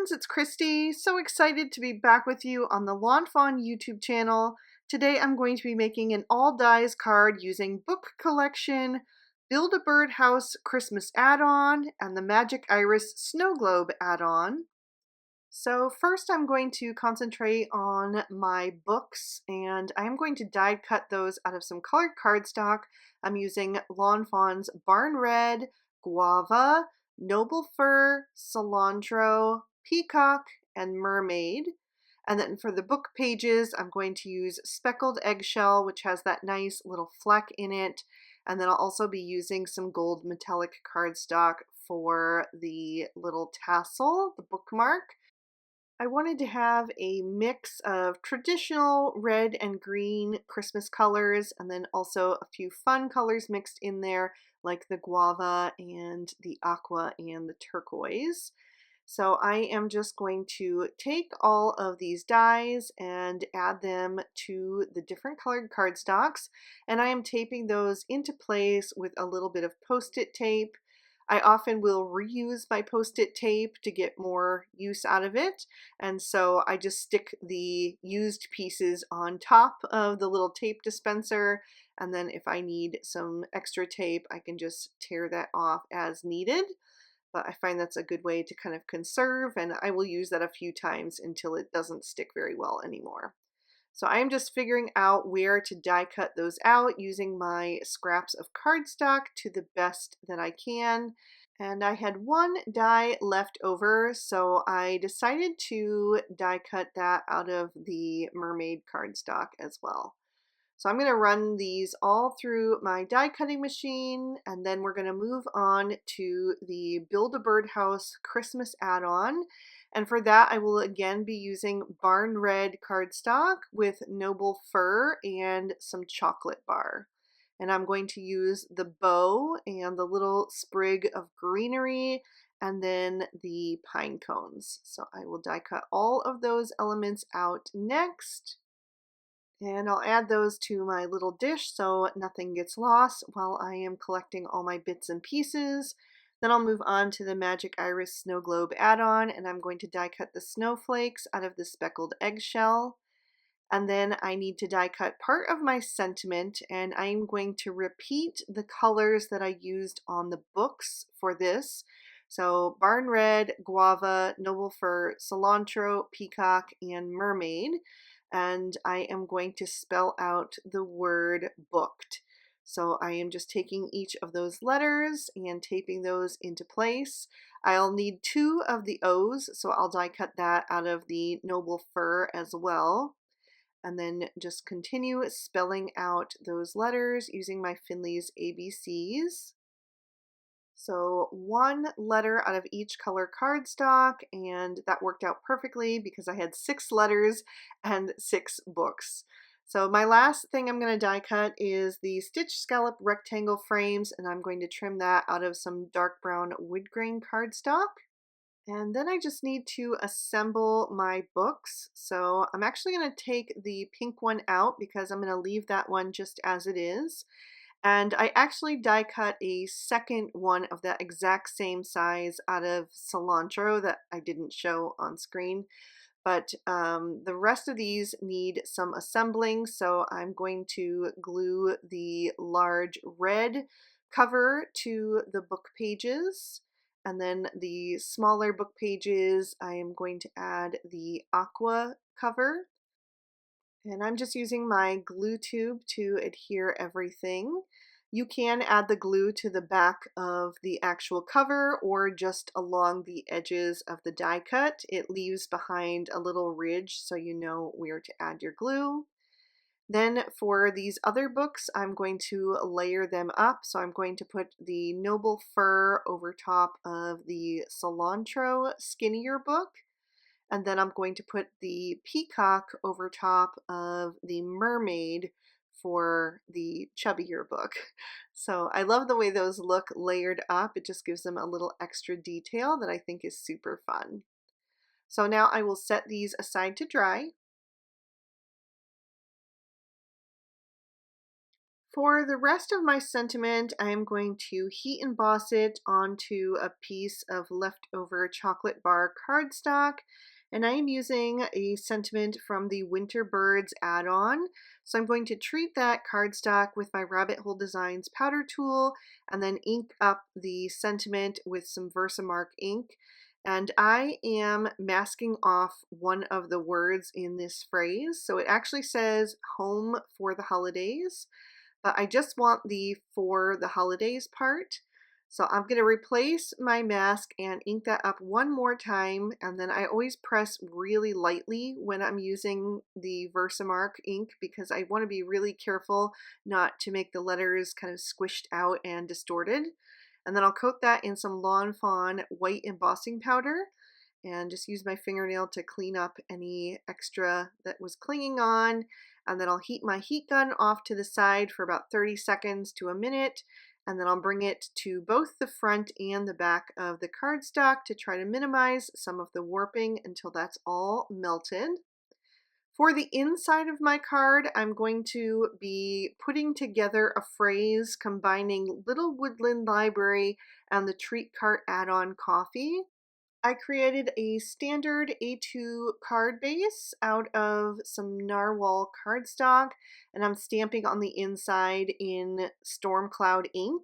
friends, it's Christy. So excited to be back with you on the Lawnfawn YouTube channel. Today I'm going to be making an all dies card using book collection, Build-a-Birdhouse Christmas add-on, and the Magic Iris Snow Globe add-on. So first I'm going to concentrate on my books, and I'm going to die cut those out of some colored cardstock. I'm using Lawnfawn's Barn Red, Guava, Noble Fir, Cilantro, Peacock, and Mermaid. And then for the book pages, I'm going to use Speckled Eggshell, which has that nice little fleck in it. And then I'll also be using some gold metallic cardstock for the little tassel, the bookmark. I wanted to have a mix of traditional red and green Christmas colors, and then also a few fun colors mixed in there, like the guava and the aqua and the turquoise. So I am just going to take all of these dies and add them to the different colored cardstocks, and I am taping those into place with a little bit of post-it tape. I often will reuse my post-it tape to get more use out of it, and so I just stick the used pieces on top of the little tape dispenser, and then if I need some extra tape, I can just tear that off as needed. But I find that's a good way to kind of conserve, and I will use that a few times until it doesn't stick very well anymore. So I am just figuring out where to die cut those out using my scraps of cardstock to the best that I can. And I had one die left over, so I decided to die cut that out of the mermaid cardstock as well. So I'm going to run these all through my die cutting machine, and then we're going to move on to the Build-a-Birdhouse Christmas add-on. And for that, I will again be using Barn Red cardstock with Noble Fir and some chocolate bar. And I'm going to use the bow and the little sprig of greenery and then the pine cones. So I will die cut all of those elements out next. And I'll add those to my little dish so nothing gets lost while I am collecting all my bits and pieces. Then I'll move on to the Magic Iris Snow Globe add-on, and I'm going to die cut the snowflakes out of the speckled eggshell. And then I need to die cut part of my sentiment, and I'm going to repeat the colors that I used on the books for this. So Barn Red, Guava, Noble Fir, Cilantro, Peacock, and Mermaid. And I am going to spell out the word booked. So I am just taking each of those letters and taping those into place. I'll need 2 of the O's, so I'll die cut that out of the Noble Fir as well. And then just continue spelling out those letters using my Finley's ABCs. So 1 letter out of each color cardstock, and that worked out perfectly because I had 6 letters and 6 books. So my last thing I'm going to die cut is the stitch scallop rectangle frames, and I'm going to trim that out of some dark brown woodgrain cardstock. And then I just need to assemble my books. So I'm actually going to take the pink one out because I'm going to leave that one just as it is. And I actually die cut a second one of that exact same size out of cilantro that I didn't show on screen. But the rest of these need some assembling, so I'm going to glue the large red cover to the book pages. And then the smaller book pages, I am going to add the aqua cover. And I'm just using my glue tube to adhere everything. You can add the glue to the back of the actual cover or just along the edges of the die cut. It leaves behind a little ridge so you know where to add your glue. Then for these other books, I'm going to layer them up. So I'm going to put the Noble Fir over top of the Cilantro skinnier book. And then I'm going to put the Peacock over top of the Mermaid for the chubbier book. So I love the way those look layered up. It just gives them a little extra detail that I think is super fun. So now I will set these aside to dry. For the rest of my sentiment, I am going to heat emboss it onto a piece of leftover chocolate bar cardstock, and I am using a sentiment from the Winter Birds add-on. So I'm going to treat that cardstock with my Rabbit Hole Designs powder tool and then ink up the sentiment with some Versamark ink. And I am masking off one of the words in this phrase. So it actually says home for the holidays, but I just want the for the holidays part. So I'm going to replace my mask and ink that up one more time, and then I always press really lightly when I'm using the Versamark ink because I want to be really careful not to make the letters kind of squished out and distorted. And then I'll coat that in some lawnfawn white embossing powder and just use my fingernail to clean up any extra that was clinging on. And then I'll heat my heat gun off to the side for about 30 seconds to a minute, and then I'll bring it to both the front and the back of the cardstock to try to minimize some of the warping until that's all melted. For the inside of my card, I'm going to be putting together a phrase combining Little Woodland Library and the Treat Cart add-on coffee. I created a standard A2 card base out of some narwhal cardstock, and I'm stamping on the inside in Storm Cloud ink.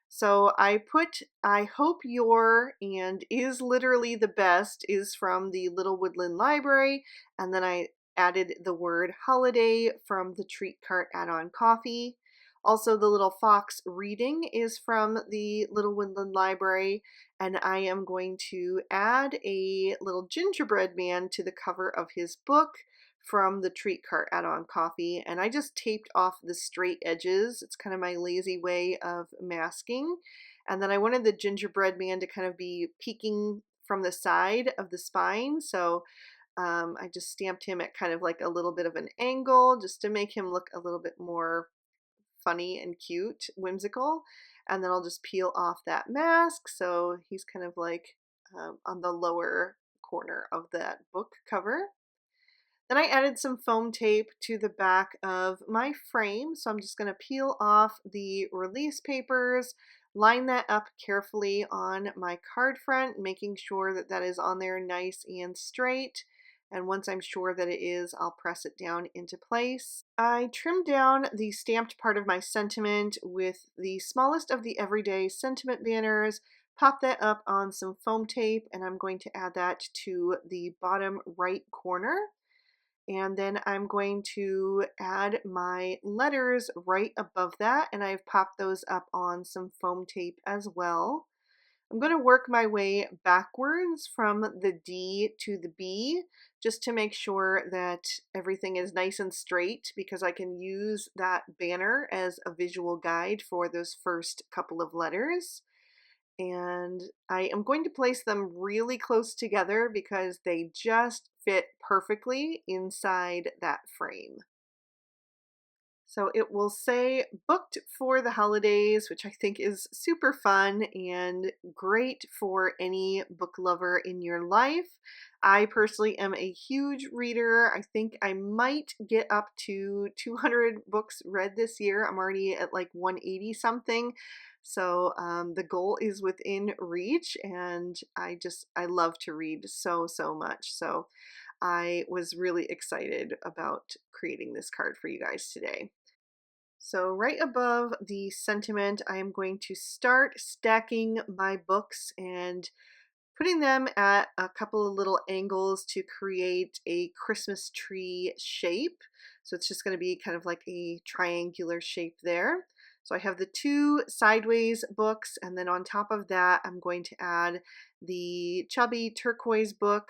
So I put I hope your and is literally the best is from the Little Woodland Library, and then I added the word holiday from the Treat Cart add-on coffee. Also, the little fox reading is from the Little Woodland Library, and I am going to add a little gingerbread man to the cover of his book from the Treat Cart add-on coffee, and I just taped off the straight edges. It's kind of my lazy way of masking. And then I wanted the gingerbread man to kind of be peeking from the side of the spine, so I just stamped him at kind of like a little bit of an angle just to make him look a little bit more funny and cute, whimsical. And then I'll just peel off that mask so he's kind of like on the lower corner of that book cover. Then I added some foam tape to the back of my frame, so I'm just going to peel off the release papers, line that up carefully on my card front, making sure that that is on there nice and straight. And once I'm sure that it is, I'll press it down into place. I trimmed down the stamped part of my sentiment with the smallest of the everyday sentiment banners, pop that up on some foam tape, and I'm going to add that to the bottom right corner. And then I'm going to add my letters right above that, and I've popped those up on some foam tape as well. I'm going to work my way backwards from the D to the B just to make sure that everything is nice and straight, because I can use that banner as a visual guide for those first couple of letters. And I am going to place them really close together because they just fit perfectly inside that frame. So it will say booked for the holidays, which I think is super fun and great for any book lover in your life. I personally am a huge reader. I think I might get up to 200 books read this year. I'm already at like 180 something. So the goal is within reach, and I love to read so much. So I was really excited about creating this card for you guys today. So right above the sentiment, I am going to start stacking my books and putting them at a couple of little angles to create a Christmas tree shape. So it's just going to be kind of like a triangular shape there. So I have the two sideways books, and then on top of that, I'm going to add the chubby turquoise book.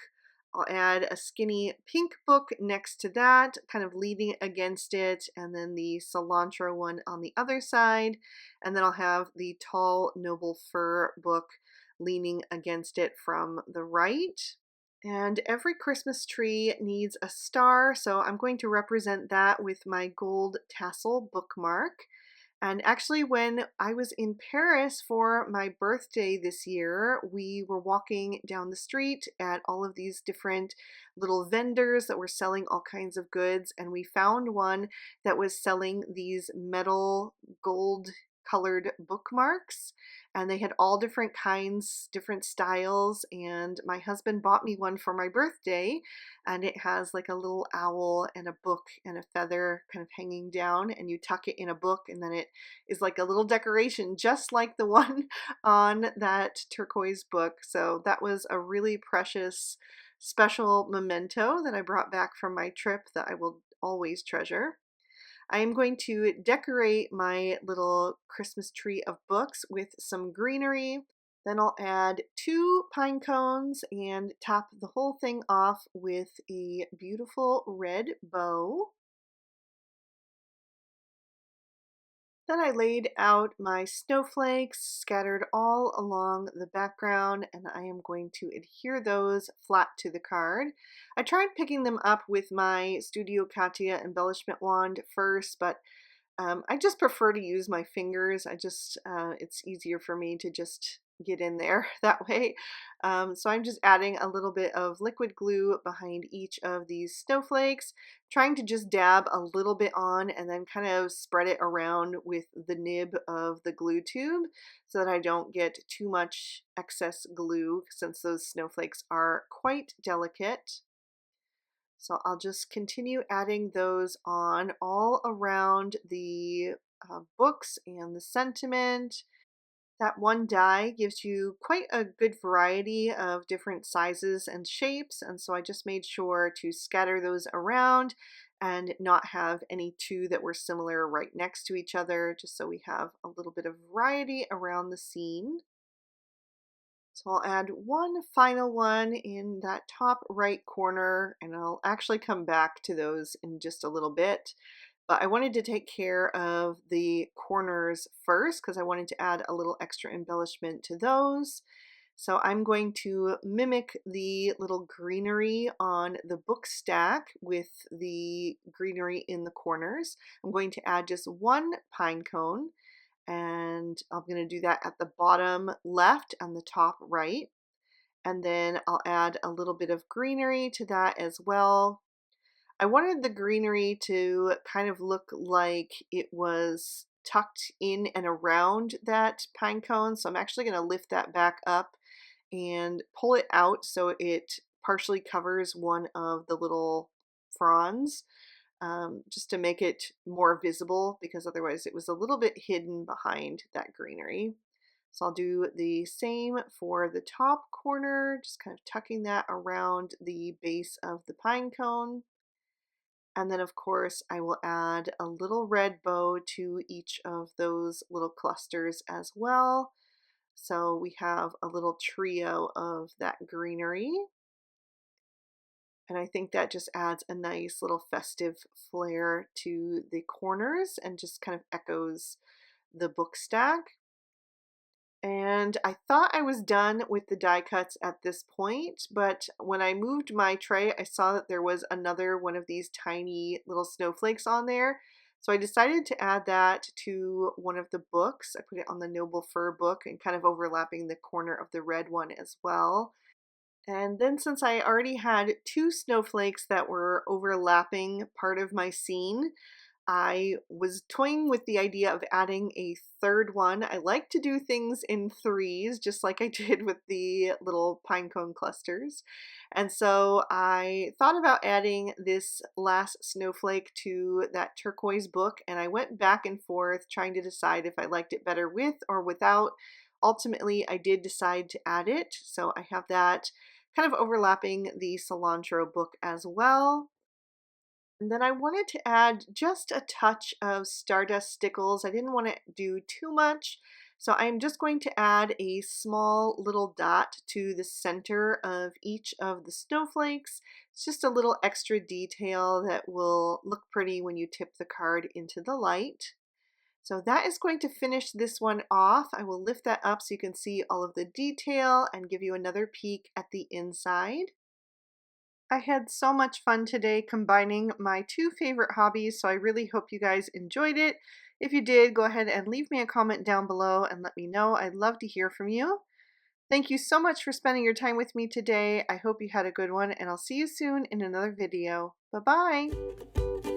I'll add a skinny pink book next to that, kind of leaning against it, and then the cilantro one on the other side. And then I'll have the tall noble fir book leaning against it from the right. And every Christmas tree needs a star, so I'm going to represent that with my gold tassel bookmark. And actually, when I was in Paris for my birthday this year, we were walking down the street at all of these different little vendors that were selling all kinds of goods. And we found one that was selling these metal gold colored bookmarks, and they had all different kinds, different styles, and my husband bought me one for my birthday, and it has like a little owl and a book and a feather kind of hanging down, and you tuck it in a book, and then it is like a little decoration just like the one on that turquoise book. So that was a really precious special memento that I brought back from my trip that I will always treasure. I am going to decorate my little Christmas tree of books with some greenery. Then I'll add 2 pine cones and top the whole thing off with a beautiful red bow. Then I laid out my snowflakes scattered all along the background, and I am going to adhere those flat to the card. I tried picking them up with my Studio Katia embellishment wand first, but I just prefer to use my fingers. It's easier for me to just get in there that way. So I'm just adding a little bit of liquid glue behind each of these snowflakes, trying to just dab a little bit on and then kind of spread it around with the nib of the glue tube so that I don't get too much excess glue since those snowflakes are quite delicate. So I'll just continue adding those on all around the books and the sentiment. That one die gives you quite a good variety of different sizes and shapes, and so I just made sure to scatter those around and not have any two that were similar right next to each other, just so we have a little bit of variety around the scene. So I'll add one final one in that top right corner, and I'll actually come back to those in just a little bit. But I wanted to take care of the corners first because I wanted to add a little extra embellishment to those. So I'm going to mimic the little greenery on the book stack with the greenery in the corners. I'm going to add just 1 pine cone, and I'm going to do that at the bottom left and the top right. And then I'll add a little bit of greenery to that as well. I wanted the greenery to kind of look like it was tucked in and around that pine cone, so I'm actually going to lift that back up and pull it out so it partially covers one of the little fronds, just to make it more visible because otherwise it was a little bit hidden behind that greenery. So I'll do the same for the top corner, just kind of tucking that around the base of the pine cone. And then of course I will add a little red bow to each of those little clusters as well. So we have a little trio of that greenery. And I think that just adds a nice little festive flair to the corners and just kind of echoes the book stack. And I thought I was done with the die cuts at this point, but when I moved my tray, I saw that there was another one of these tiny little snowflakes on there. So I decided to add that to one of the books. I put it on the Noble Fir book and kind of overlapping the corner of the red one as well. And then since I already had 2 snowflakes that were overlapping part of my scene, I was toying with the idea of adding a third one. I like to do things in threes, just like I did with the little pinecone clusters. And so I thought about adding this last snowflake to that turquoise book, and I went back and forth trying to decide if I liked it better with or without. Ultimately, I did decide to add it, so I have that kind of overlapping the cilantro book as well. And then I wanted to add just a touch of Stardust Stickles. I didn't want to do too much, so I'm just going to add a small little dot to the center of each of the snowflakes. It's just a little extra detail that will look pretty when you tip the card into the light. So that is going to finish this one off. I will lift that up so you can see all of the detail and give you another peek at the inside. I had so much fun today combining my two favorite hobbies, so I really hope you guys enjoyed it. If you did, go ahead and leave me a comment down below and let me know. I'd love to hear from you. Thank you so much for spending your time with me today. I hope you had a good one, and I'll see you soon in another video. Bye-bye!